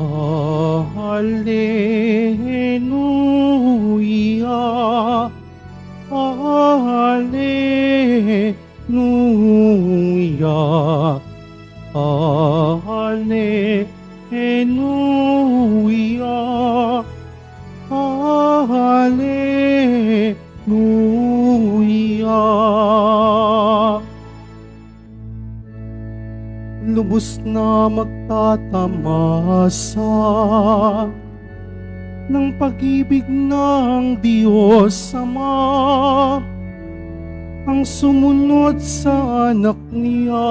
Alleluia, Alleluia, Alleluia, Alleluia. Lubos na magtatamasa ng pag-ibig ng Diyos Ama ang sumunod sa anak niya.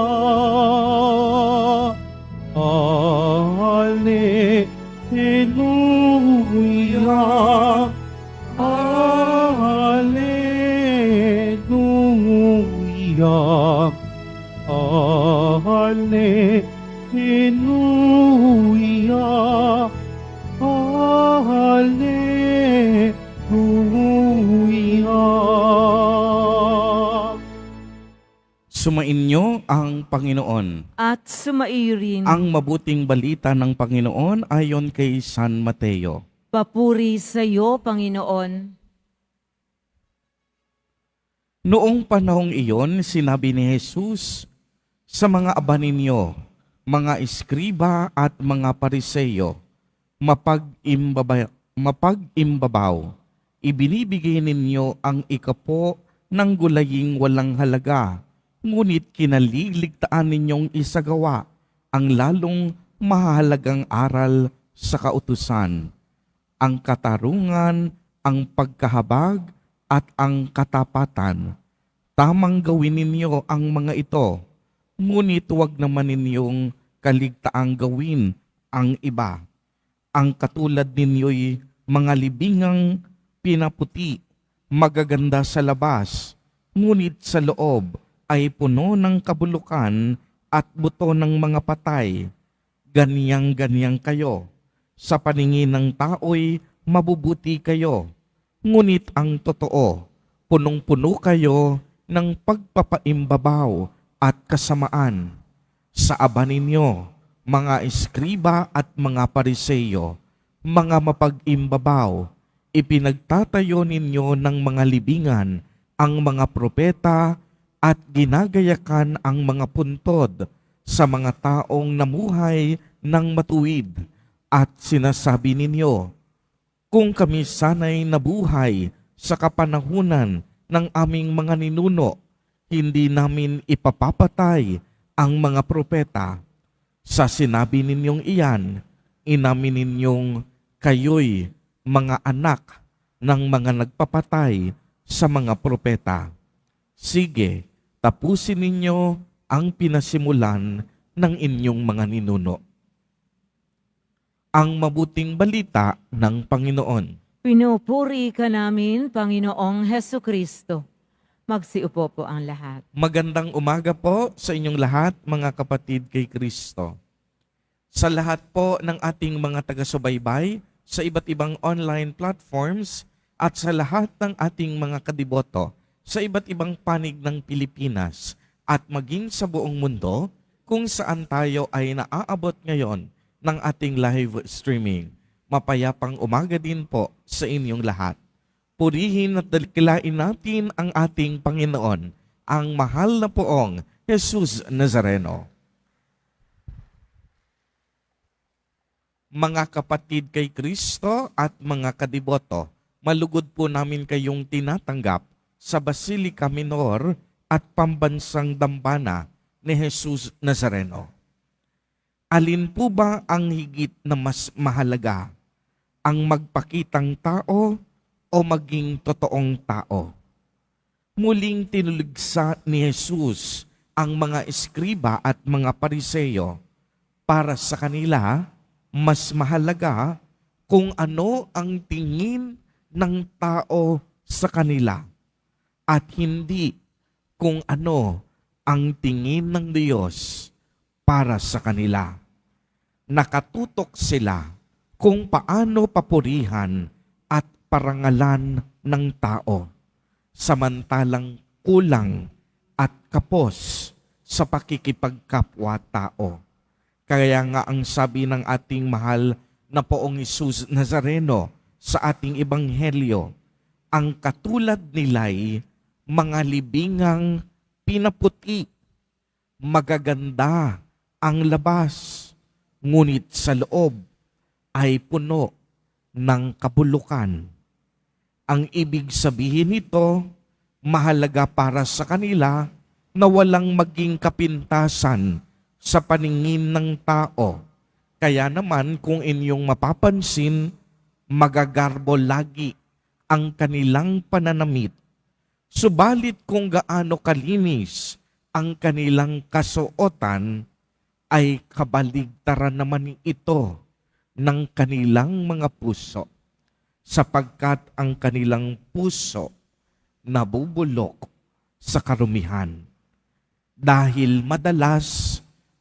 Alleluia, Alleluia, Alleluia, Alleluia. Sumainyo ang Panginoon. At sumaiyo rin. Ang mabuting balita ng Panginoon ayon kay San Mateo. Papuri sa iyo, Panginoon. Noong panahong iyon, sinabi ni Jesus sa mga aba ninyo, mga eskriba at mga pariseyo, mapag-imbabaw, ibinibigay ninyo ang ikapo ng gulaying walang halaga, ngunit kinaliligtaan ninyong isagawa ang lalong mahalagang aral sa kautusan, ang katarungan, ang pagkahabag, at ang katapatan. Tamang gawin ninyo ang mga ito, ngunit huwag naman ninyong kaligtaang gawin ang iba. Ang katulad ninyo'y mga libingang pinaputi, magaganda sa labas, ngunit sa loob ay puno ng kabulukan at buto ng mga patay. Ganyang-ganyang kayo. Sa paningin ng tao'y mabubuti kayo. Ngunit ang totoo, punong-puno kayo ng pagpapaimbabaw at kasamaan. Sa aba ninyo, mga eskriba at mga pariseyo, mga mapag-imbabaw, ipinagtatayo ninyo ng mga libingan ang mga propeta at ginagayakan ang mga puntod sa mga taong namuhay ng matuwid. At sinasabi ninyo, kung kami sana'y nabuhay sa kapanahunan ng aming mga ninuno, hindi namin ipapapatay ang mga propeta. Sa sinabi ninyong iyan, inamin ninyong kayo'y mga anak ng mga nagpapatay sa mga propeta. Sige, tapusin ninyo ang pinasimulan ng inyong mga ninuno. Ang mabuting balita ng Panginoon. Pinupuri ka namin, Panginoong Hesukristo. Magsiupo po ang lahat. Magandang umaga po sa inyong lahat, mga kapatid kay Kristo. Sa lahat po ng ating mga taga-subaybay sa iba't ibang online platforms at sa lahat ng ating mga kadiboto sa iba't ibang panig ng Pilipinas at maging sa buong mundo kung saan tayo ay naaabot ngayon ng ating live streaming. Mapayapang umaga din po sa inyong lahat. Purihin at dalikilain natin ang ating Panginoon, ang mahal na poong Jesus Nazareno. Mga kapatid kay Kristo at mga kadiboto, malugod po namin kayong tinatanggap sa Basilica Minor at Pambansang Dambana ni Jesus Nazareno. Alin po ba ang higit na mas mahalaga? Ang magpakitang tao o maging totoong tao? Muling tinuligsa ni Jesus ang mga eskriba at mga pariseyo. Para sa kanila, mas mahalaga kung ano ang tingin ng tao sa kanila at hindi kung ano ang tingin ng Diyos para sa kanila. Nakatutok sila kung paano papurihan at parangalan ng tao, samantalang kulang at kapos sa pakikipagkapwa-tao. Kaya nga ang sabi ng ating mahal na Poong Jesus Nazareno sa ating ebanghelyo, ang katulad nila'y mga libingang pinaputi, magaganda ang labas, ngunit sa loob ay puno ng kabulukan. Ang ibig sabihin nito, mahalaga para sa kanila na walang maging kapintasan sa paningin ng tao. Kaya naman kung inyong mapapansin, magagarbo lagi ang kanilang pananamit. Subalit kung gaano kalinis ang kanilang kasuotan, ay kabaligtaran naman ito ng kanilang mga puso, sapagkat ang kanilang puso nabubulok sa karumihan. Dahil madalas,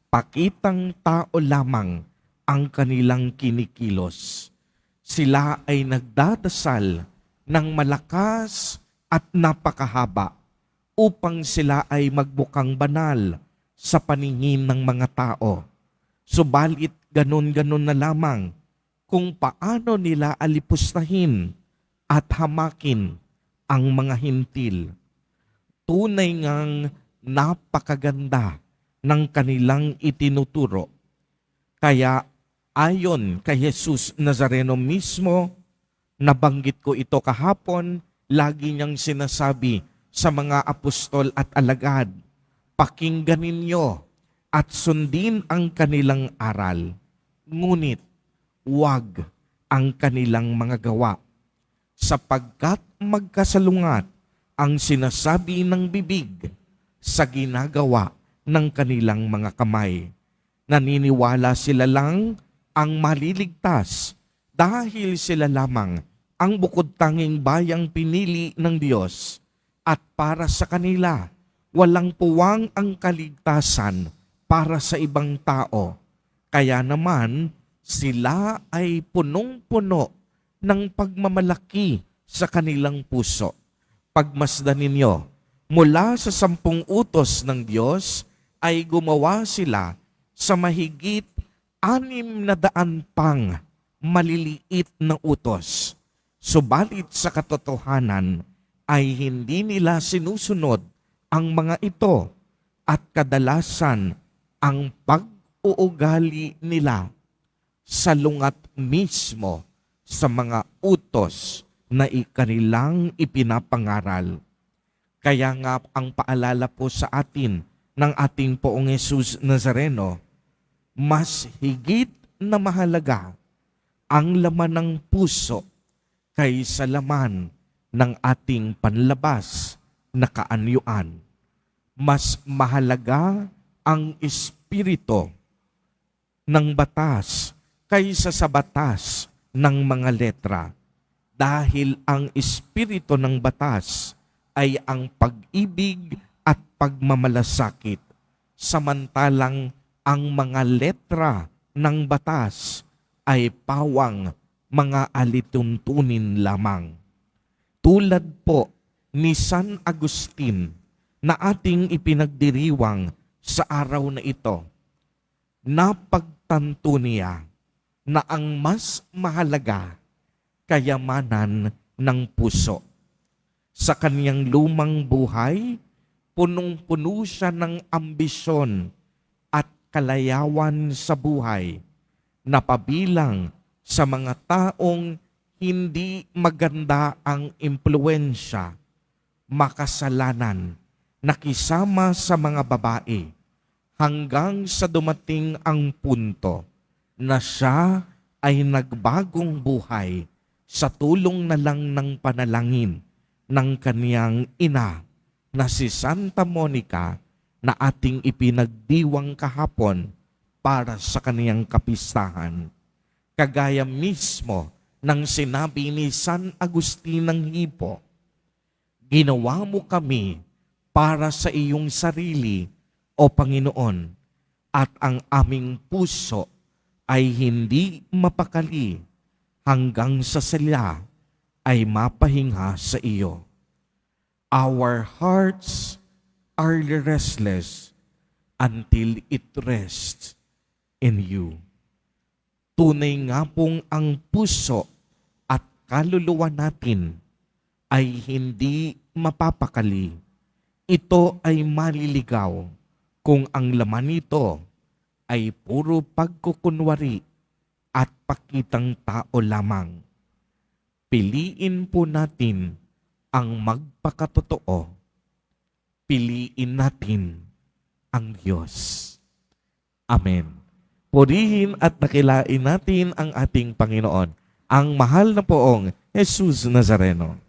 pakitang tao lamang ang kanilang kinikilos. Sila ay nagdadasal ng malakas at napakahaba upang sila ay magbukang banal sa paningin ng mga tao. Subalit ganon-ganon na lamang kung paano nila alipustahin at hamakin ang mga hintil. Tunay ngang napakaganda ng kanilang itinuturo. Kaya ayon kay Jesus Nazareno mismo, nabanggit ko ito kahapon, lagi niyang sinasabi sa mga apostol at alagad, pakinggan ninyo at sundin ang kanilang aral, ngunit huwag ang kanilang mga gawa, sapagkat magkasalungat ang sinasabi ng bibig sa ginagawa ng kanilang mga kamay. Naniniwala sila lang ang maliligtas dahil sila lamang ang bukod tanging bayang pinili ng Diyos, at para sa kanila, walang puwang ang kaligtasan para sa ibang tao. Kaya naman, sila ay punong-puno ng pagmamalaki sa kanilang puso. Pagmasdan ninyo, mula sa 10 utos ng Diyos, ay gumawa sila sa mahigit 600 pang maliliit na utos. Subalit sa katotohanan ay hindi nila sinusunod ang mga ito, at kadalasan ang pag-uugali nila salungat mismo sa mga utos na ikanilang ipinapangaral. Kaya nga ang paalala po sa atin ng ating Poong Jesus Nazareno, mas higit na mahalaga ang laman ng puso kaysa laman ng ating panlabas na kaanyuan. Mas mahalaga ang espiritu ng batas kaysa sa batas ng mga letra, dahil ang espiritu ng batas ay ang pag-ibig at pagmamalasakit, samantalang ang mga letra ng batas ay pawang mga alituntunin lamang. Tulad po ni San Agustin na ating ipinagdiriwang sa araw na ito, napagtanto niya na ang mas mahalaga kayamanan ng puso. Sa kaniyang lumang buhay, punong-puno siya ng ambisyon at kalayawan sa buhay, na pabilang sa mga taong hindi maganda ang impluwensya, makasalanan, nakisama sa mga babae, hanggang sa dumating ang punto na siya ay nagbagong buhay sa tulong na lang ng panalangin ng kaniyang ina na si Santa Monica, na ating ipinagdiwang kahapon para sa kaniyang kapistahan. Kagaya mismo ng sinabi ni San Agustin ng Hippo, ginawa mo kami para sa iyong sarili, o Panginoon, at ang aming puso ay hindi mapakali hanggang sa sila ay mapahinga sa iyo. Our hearts are restless until it rests in you. Tunay nga pong ang puso at kaluluwa natin ay hindi mapapakali. Ito ay maliligaw kung ang laman nito ay puro pagkukunwari at pakitang tao lamang. Piliin po natin ang magpakatotoo. Piliin natin ang Diyos. Amen. Purihin at dakilain natin ang ating Panginoon, ang mahal na poong Jesus Nazareno.